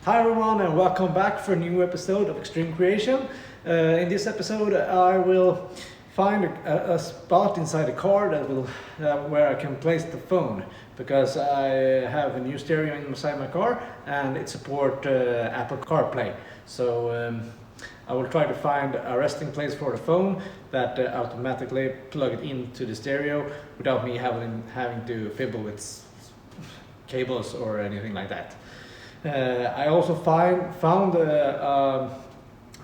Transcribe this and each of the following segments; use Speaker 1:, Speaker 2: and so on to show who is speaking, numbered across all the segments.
Speaker 1: Hi everyone and welcome back for a new episode of Extreme Creation. In this episode I will find a spot inside the car that will where I can place the phone, because I have a new stereo inside my car and it supports Apple CarPlay. So I will try to find a resting place for the phone that automatically plug it into the stereo without me having to fiddle with cables or anything like that. I also found a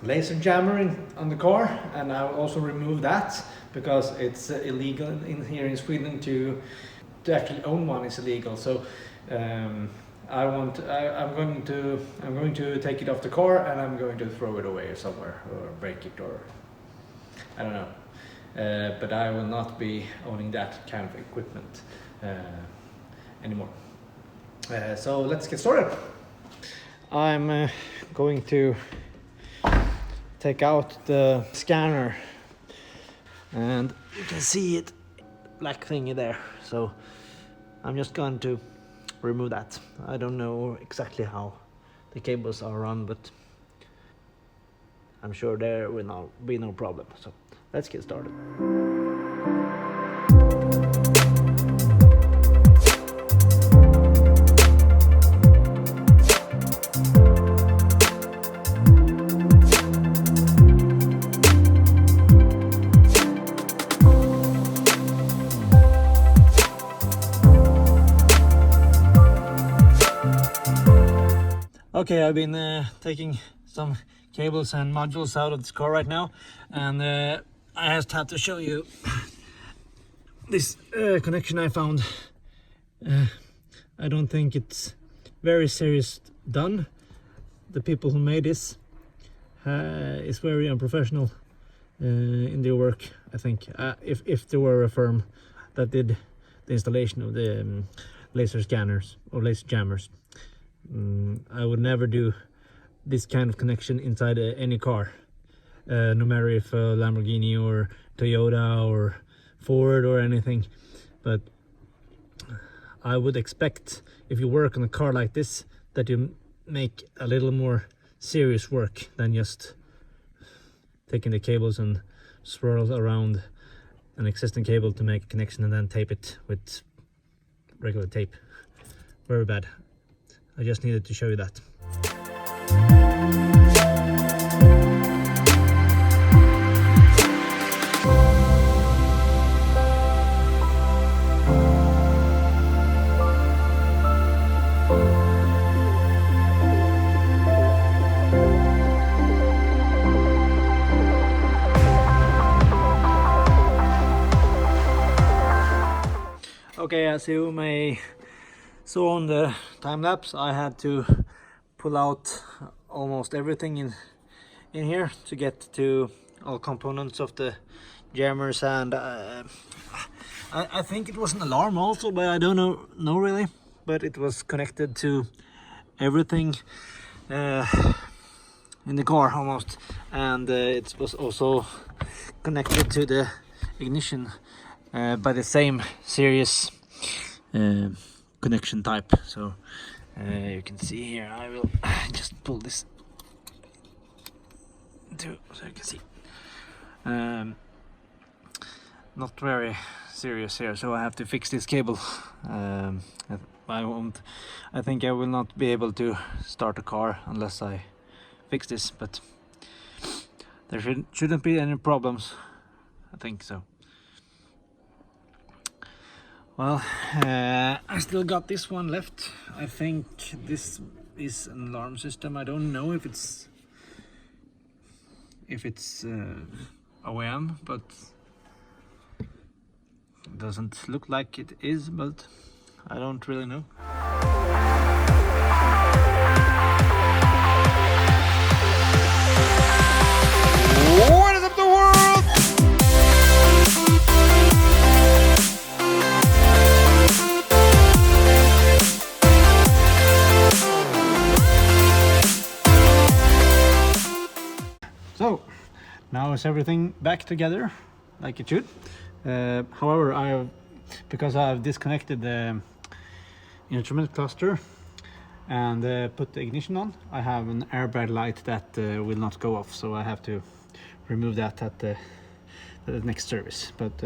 Speaker 1: laser jammer on the car, and I will also remove that because it's illegal in here in Sweden to actually own one is illegal. So I'm going to take it off the car and I'm going to throw it away somewhere or break it, or I don't know. But I will not be owning that kind of equipment anymore. So let's get started. I'm going to take out the scanner, and you can see it, black thingy there. So I'm just going to remove that. I don't know exactly how the cables are run, but I'm sure there will be no problem. So let's get started. Okay, I've been taking some cables and modules out of this car right now, and I just have to show you this connection I found. I don't think it's very serious done. The people who made this is very unprofessional in their work, I think. If there were a firm that did the installation of the laser scanners or laser jammers. I would never do this kind of connection inside any car, no matter if Lamborghini or Toyota or Ford or anything. But I would expect, if you work on a car like this, that you make a little more serious work than just taking the cables and swirl around an existing cable to make a connection and then tape it with regular tape. Very bad. I just needed to show you that. Okay, as you may saw on the time lapse, I had to pull out almost everything in here to get to all components of the jammers, and I think it was an alarm also, but I don't know really. But it was connected to everything in the car almost, and it was also connected to the ignition by the same series connection type. So you can see here, I will just pull this too so you can see. Not very serious here, so I have to fix this cable. I think I will not be able to start a car unless I fix this, but there shouldn't be any problems, I think so. Well, I still got this one left. I think this is an alarm system. I don't know if it's OEM, but it doesn't look like it is, but I don't really know.
Speaker 2: What is up, the world?
Speaker 1: So now is everything back together like it should. However, because I've disconnected the instrument cluster, and put the ignition on. I have an airbag light that will not go off, so I have to remove that at the next service. But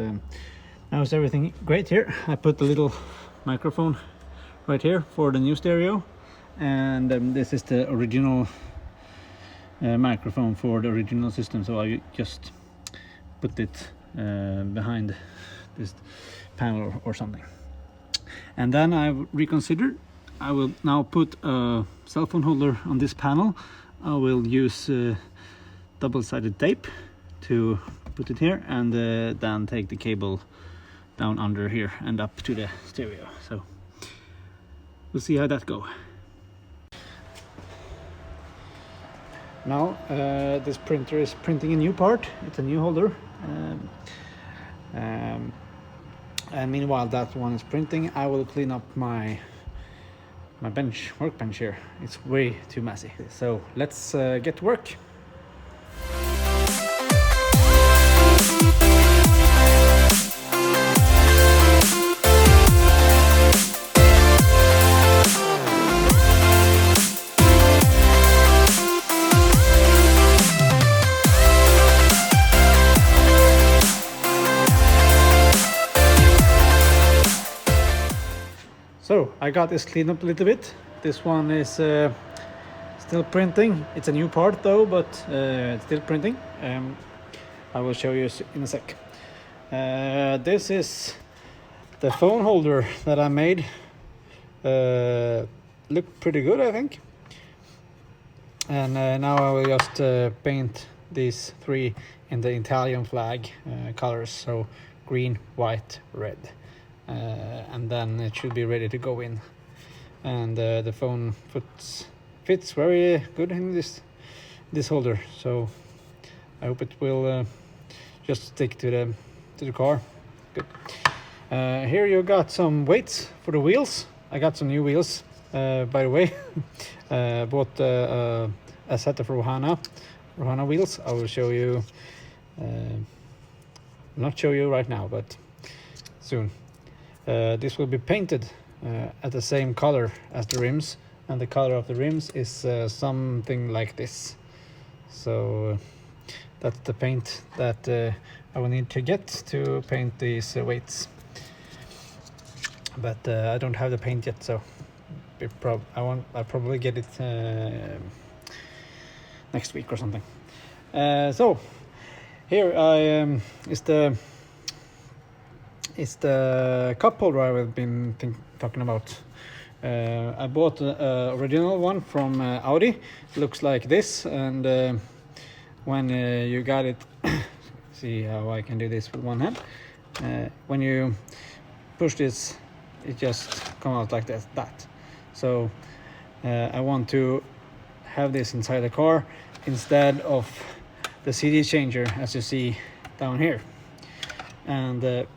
Speaker 1: now is everything great here. I put the little microphone right here for the new stereo, and this is the original microphone for the original system, so I just put it behind this panel or something. And then I reconsidered. I will now put a cell phone holder on this panel. I will use double-sided tape to put it here, and then take the cable down under here and up to the stereo. So we'll see how that goes. Now this printer is printing a new part. It's a new holder, and meanwhile that one is printing, I will clean up my workbench here. It's way too messy. So let's get to work. So I got this cleaned up a little bit. This one is still printing. It's a new part though, but it's still printing. I will show you in a sec. This is the phone holder that I made. Looked pretty good, I think. And now I will just paint these three in the Italian flag colors, so green, white, red. And then it should be ready to go in, and the phone fits very good in this holder, so I hope it will just stick to the car. Good. Here you got some weights for the wheels. I got some new wheels, by the way. Bought a set of Rohana wheels. I will show you, not show you right now, but soon. This will be painted at the same color as the rims, and the color of the rims is something like this. So that's the paint that I will need to get to paint these weights. But I don't have the paint yet, so I'll probably get it next week or something. So here is the cup holder I've been talking about. I bought the original one from Audi. It looks like this, and when you got it, see how I can do this with one hand. When you push this, it just comes out like that. So I want to have this inside the car instead of the CD changer, as you see down here. And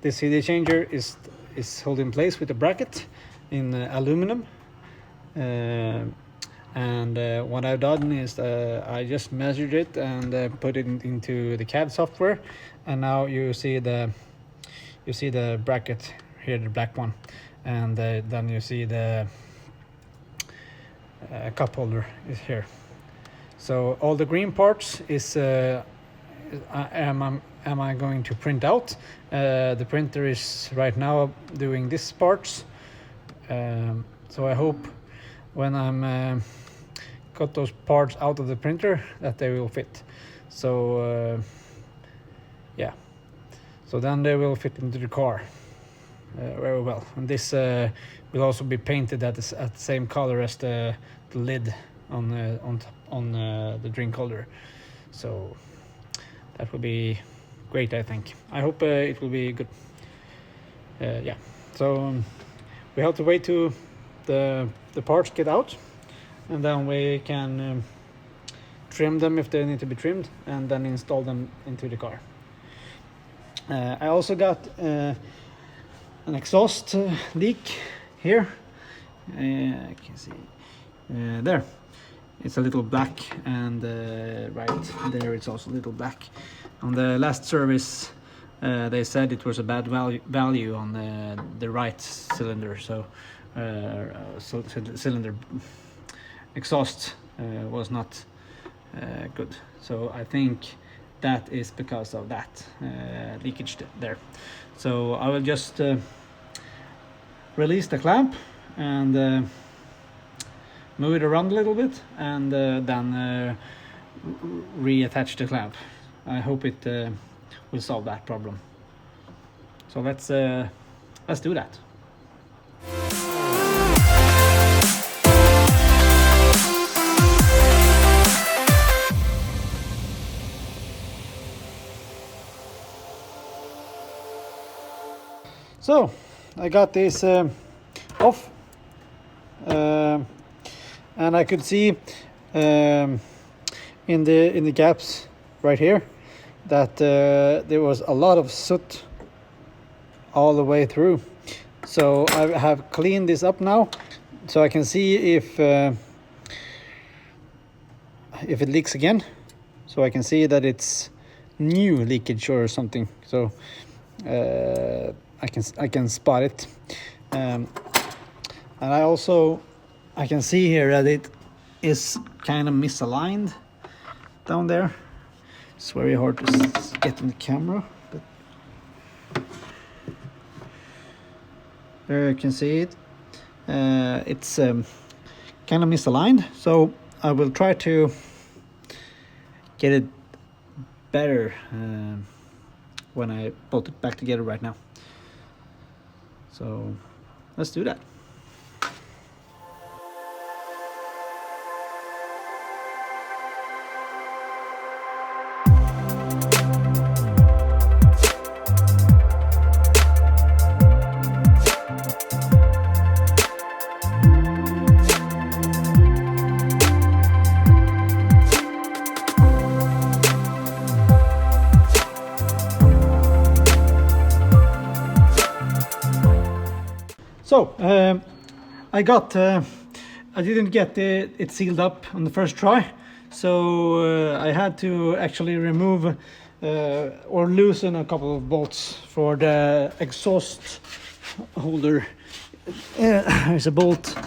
Speaker 1: this CD changer is held in place with a bracket in aluminum, and what I've done is I just measured it and put it into the CAD software, and now you see the bracket here, the black one, and then you see the cup holder is here. So all the green parts is am I going to print out. The printer is right now doing these parts, so I hope when I'm got those parts out of the printer that they will fit. So yeah, so then they will fit into the car very well. And this will also be painted at the same color as the lid on the drink holder. So that will be great, I think. I hope it will be good. Yeah, so we have to wait till the parts get out, and then we can trim them if they need to be trimmed, and then install them into the car. I also got an exhaust leak here. I can see there. It's a little black, and right there it's also a little black. On the last service, they said it was a bad value on the right cylinder, so cylinder exhaust was not good. So I think that is because of that leakage there. So I will just release the clamp and move it around a little bit, and then reattach the clamp. I hope it will solve that problem. So let's do that. So I got this off, and I could see in the gaps right here that there was a lot of soot all the way through. So I have cleaned this up now, so I can see if it leaks again. So I can see that it's new leakage or something. So I can spot it, and I can see here that it is kind of misaligned down there. It's very hard to get in the camera, but there you can see it. It's kind of misaligned, so I will try to get it better when I bolt it back together right now. So let's do that. So I didn't get it sealed up on the first try, so I had to actually remove or loosen a couple of bolts for the exhaust holder. There's a bolt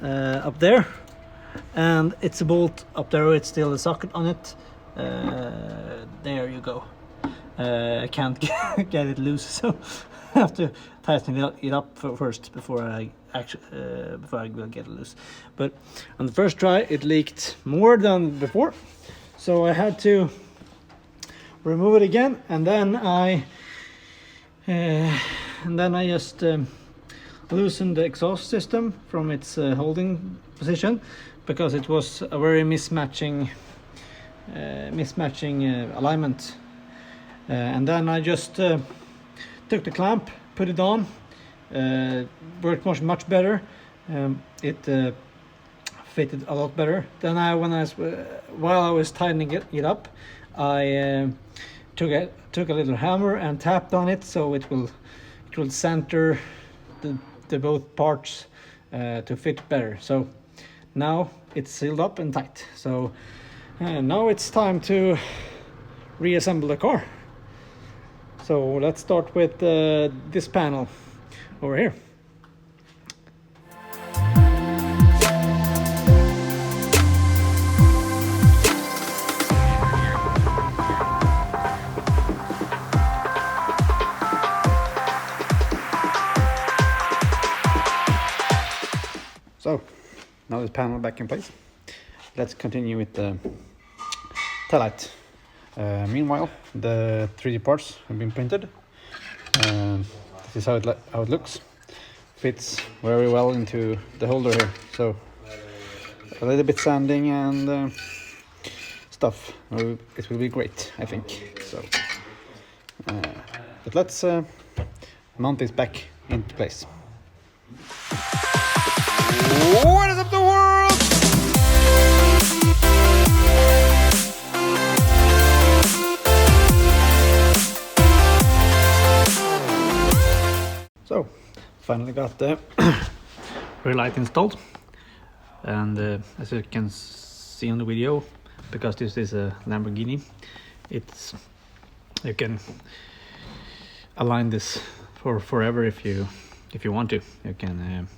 Speaker 1: up there, and it's a bolt up there. It's still a socket on it. There you go. I can't get it loose, so I have to tighten it up first before I will get it loose. But on the first try it leaked more than before, so I had to remove it again, and then I just loosened the exhaust system from its holding position, because it was a very mismatching alignment, and then I just took the clamp, put it on, worked much better. It fitted a lot better. Then while I was tightening it up, I took a little hammer and tapped on it, so it will center the both parts to fit better. So now it's sealed up and tight. So now it's time to reassemble the car. So let's start with this panel over here. So now this panel back in place. Let's continue with the taillight. Meanwhile, the 3D parts have been printed. This is how it looks. Fits very well into the holder here. So a little bit sanding and stuff. It will be great, I think. So, but let's mount this back into place.
Speaker 2: What is up, the world?
Speaker 1: So, finally got the rear light installed, and as you can see on the video, because this is a Lamborghini, you can align this for forever if you want to. You can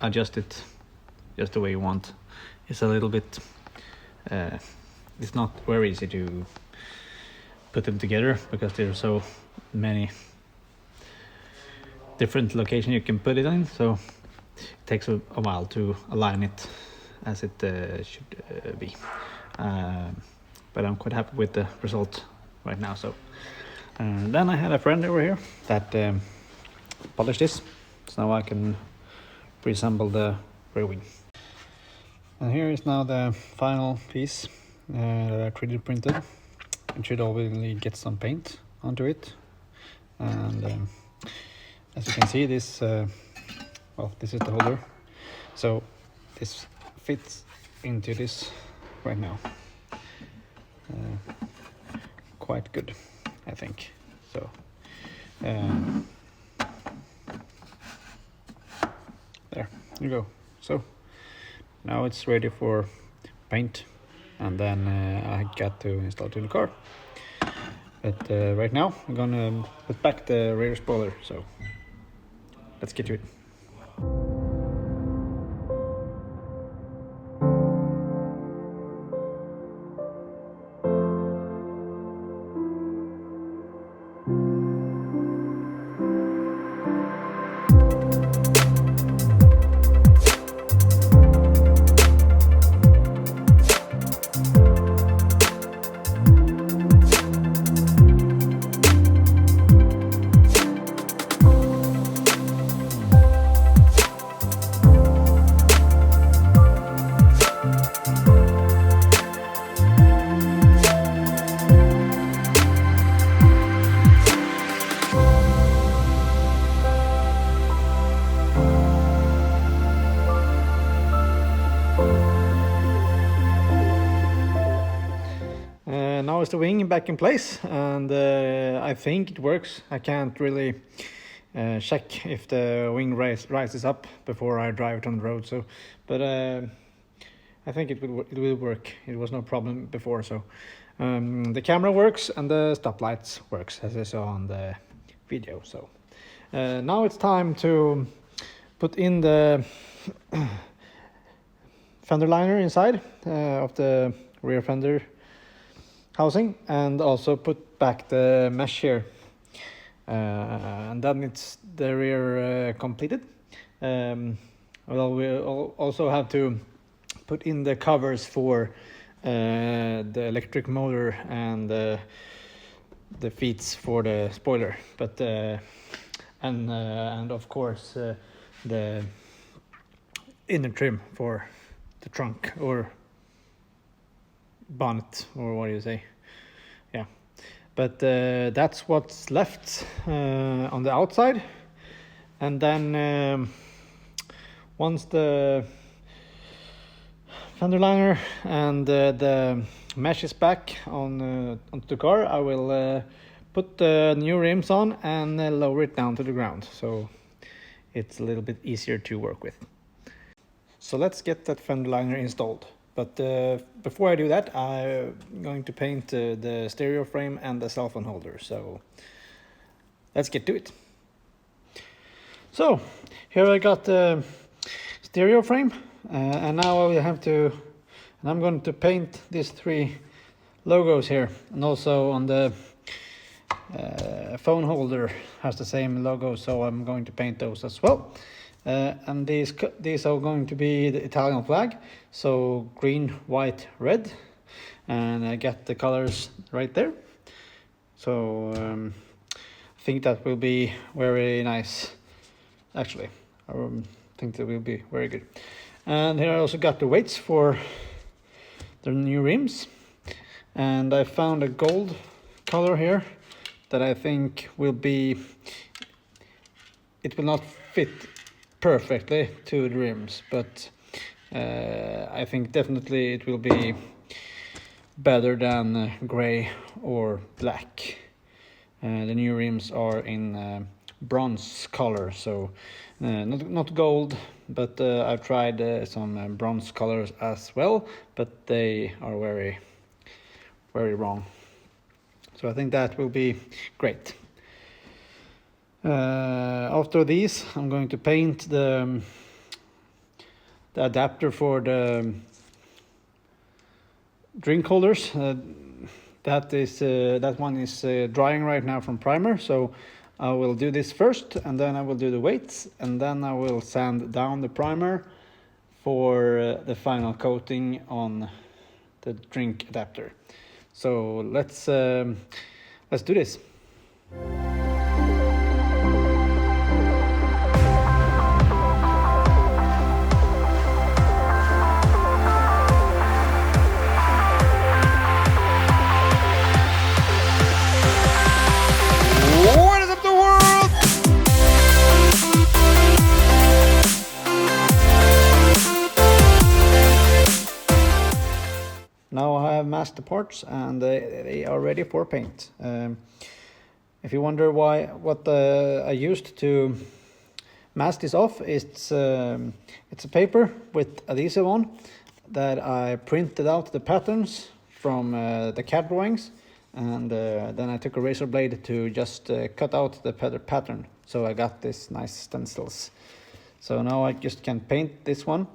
Speaker 3: adjust it just the way you want. It's a little bit, it's not very easy to put them together because there are so many different locations you can put it in, so it takes a while to align it as it should be. But I'm quite happy with the result right now. So then I had a friend over here that polished this, so now I can reassemble the rear wing. And here is now the final piece that I 3D printed. It should obviously get some paint onto it, and as you can see, this this is the holder, so this fits into this right now quite good, I think. So there you go. So now it's ready for paint, and then I got to install it in the car. But right now I'm gonna put back the rear spoiler, so let's get to it. Now is the wing back in place, and I think it works. I can't really check if the wing rises up before I drive it on the road. So, but I think it will work. It was no problem before. So the camera works and the stoplights works, as I saw on the video. So now it's time to put in the fender liner inside of the rear fender housing, and also put back the mesh here, and then it's the rear completed. Well, we'll also have to put in the covers for the electric motor and the feet for the spoiler, but and of course the inner trim for the trunk or bonnet, or what do you say? Yeah, but that's what's left on the outside. And then once the fender liner and the mesh is back onto the car, I will put the new rims on and lower it down to the ground, so it's a little bit easier to work with. So let's get that fender liner installed. But before I do that, I'm going to paint the stereo frame and the cell phone holder. So let's get to it. So here I got the stereo frame, and now I have to, and I'm going to paint these 3 logos here, and also on the phone holder has the same logo, so I'm going to paint those as well. And these are going to be the Italian flag, so green, white, red, and I got the colors right there. So I think that will be very nice. Actually, I think that will be very good. And here I also got the weights for the new rims, and I found a gold color here that I think will be, it will not fit perfectly to the rims, but I think definitely it will be better than gray or black. The new rims are in bronze color, so not gold, but I've tried some bronze colors as well, but they are very, very wrong. So I think that will be great. After these, I'm going to paint the adapter for the drink holders. That one is drying right now from primer, so I will do this first, and then I will do the weights, and then I will sand down the primer for the final coating on the drink adapter. So let's do this.
Speaker 2: What is up, the world?
Speaker 3: Now I have masked the parts, and they are ready for paint. If you wonder what I used to mask this off, it's a paper with adhesive on that I printed out the patterns from the CAD drawings, and then I took a razor blade to just cut out the pattern, so I got this nice stencils. So now I just can paint this one,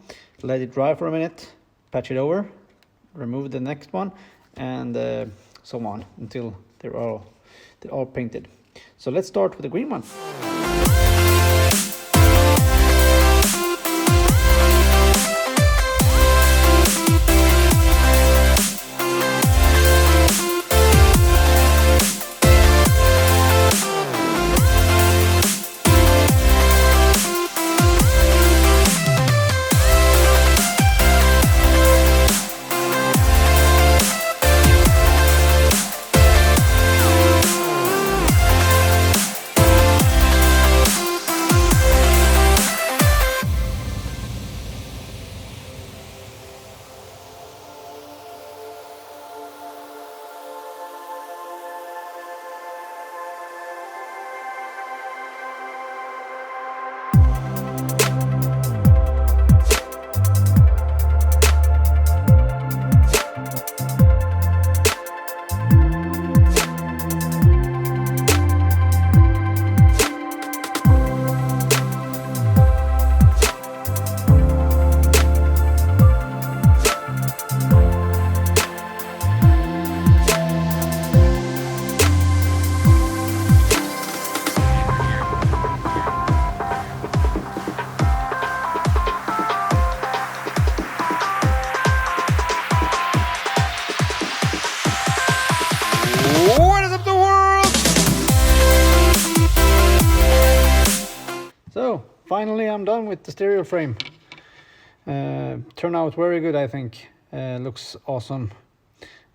Speaker 3: let it dry for a minute, patch it over, remove the next one, and so on until they're all painted. So let's start with the green one.
Speaker 2: What is up, the world?
Speaker 3: So finally I'm done with the stereo frame. Turned out very good, I think. Looks awesome,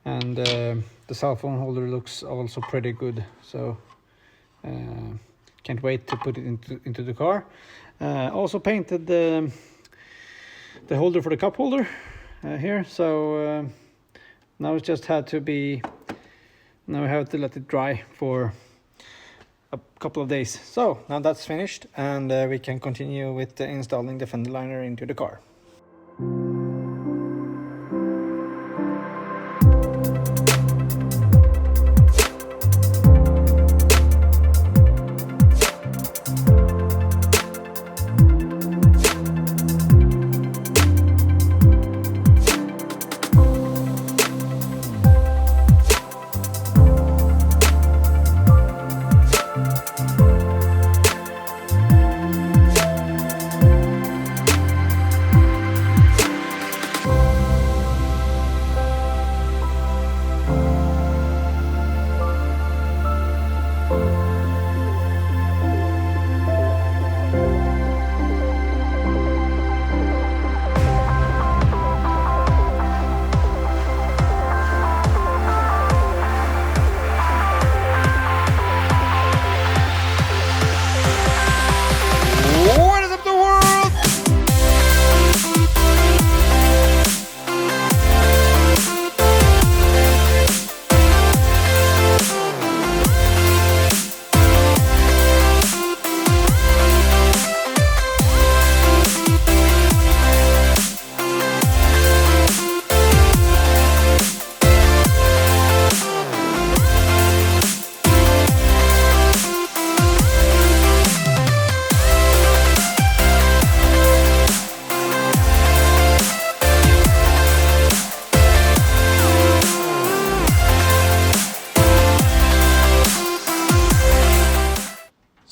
Speaker 3: and the cell phone holder looks also pretty good. So can't wait to put it into the car. Also painted the holder for the cup holder here. So now it just had to be. Now we have to let it dry for a couple of days. So now that's finished, and we can continue with installing the fender liner into the car.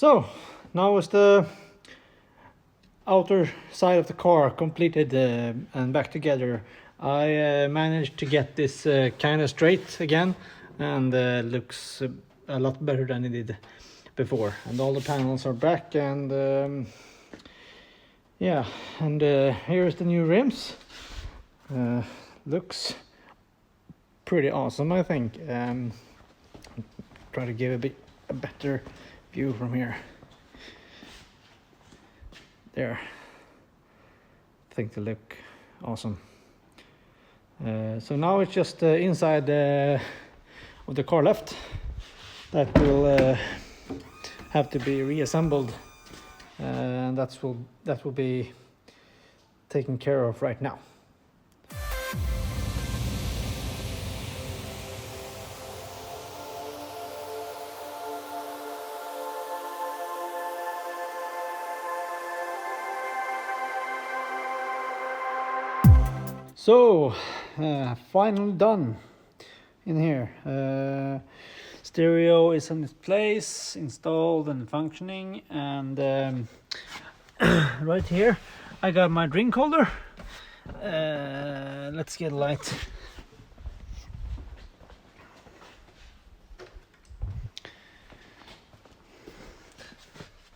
Speaker 3: So now is the outer side of the car completed and back together. I managed to get this kind of straight again, and looks a lot better than it did before. And all the panels are back, and yeah, and here's the new rims. Looks pretty awesome, I think. Try to give a better view from here. There. I think they look awesome. So now it's just inside of the car left that will have to be reassembled, and that will be taken care of right now. So, finally done in here. Stereo is in its place, installed and functioning, and right here I got my drink holder. Let's get a light.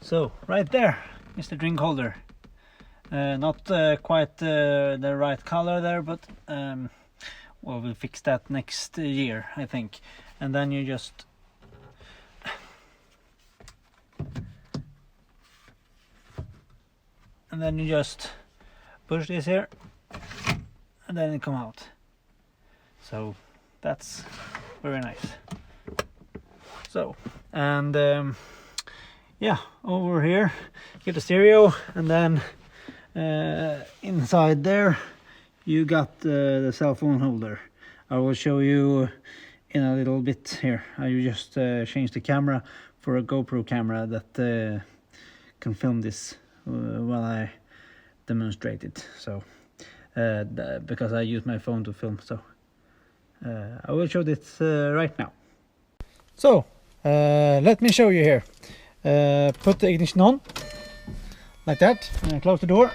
Speaker 3: So, right there is the drink holder. Not quite the right color there, but well, we'll fix that next year, I think. And then you just push this here, and then it come out. So that's very nice. So, and yeah, over here get the stereo, and then inside there you got the cell phone holder. I will show you in a little bit here. I just changed the camera for a GoPro camera that can film this while I demonstrate it. So because I use my phone to film, so I will show this right now. So let me show you here. Put the ignition on like that, and close the door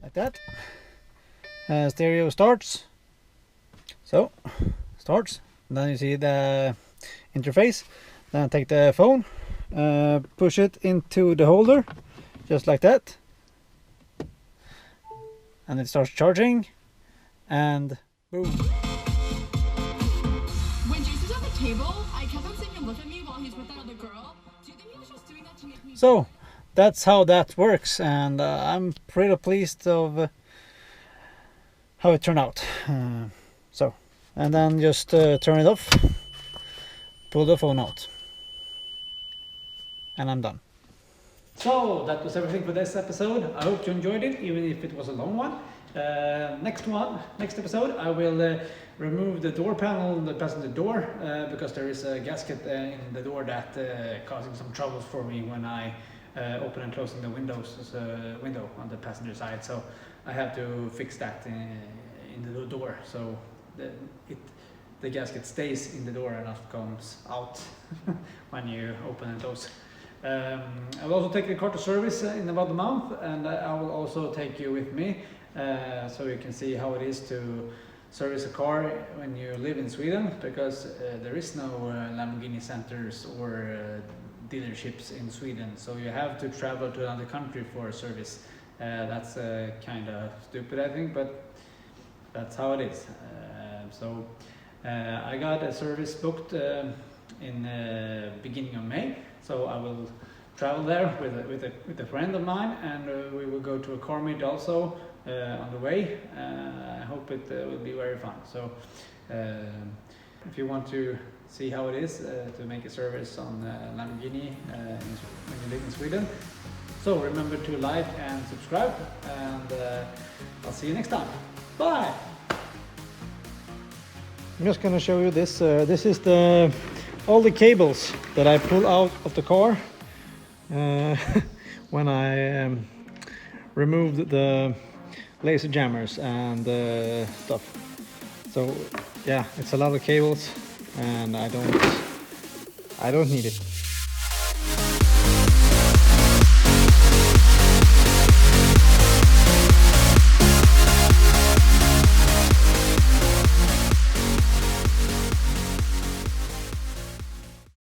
Speaker 3: like that. Stereo starts. So starts, and then you see the interface. Then take the phone, push it into the holder just like that, and it starts charging, and boom.
Speaker 4: When Jason was at the table, I kept on seeing him look at me while he's with that other girl. Do you think he was just doing that to make me...
Speaker 3: So that's how that works, and I'm pretty pleased of how it turned out. So, and then just turn it off, pull the phone out, and I'm done. So that was everything for this episode. I hope you enjoyed it, even if it was a long one. Next episode, I will remove the door panel, the passenger door, because there is a gasket in the door that causing some troubles for me when I open and closing the window on the passenger side. So I have to fix that in the door, so the gasket stays in the door and not comes out when you open and close. I will also take the car to service in about a month, and I will also take you with me so you can see how it is to service a car when you live in Sweden, because there is no Lamborghini centers or dealerships in Sweden, so you have to travel to another country for a service. That's kind of stupid, I think, but that's how it is. So I got a service booked in beginning of May, so I will travel there with a friend of mine, and we will go to a car meet also on the way. I hope it will be very fun. So if you want to see how it is to make a service on Lamborghini when you live in Sweden, so remember to like and subscribe, and I'll see you next time. Bye! I'm just gonna show you this. This is all the cables that I pull out of the car when I removed the laser jammers and stuff. So yeah, it's a lot of cables, and I don't need it.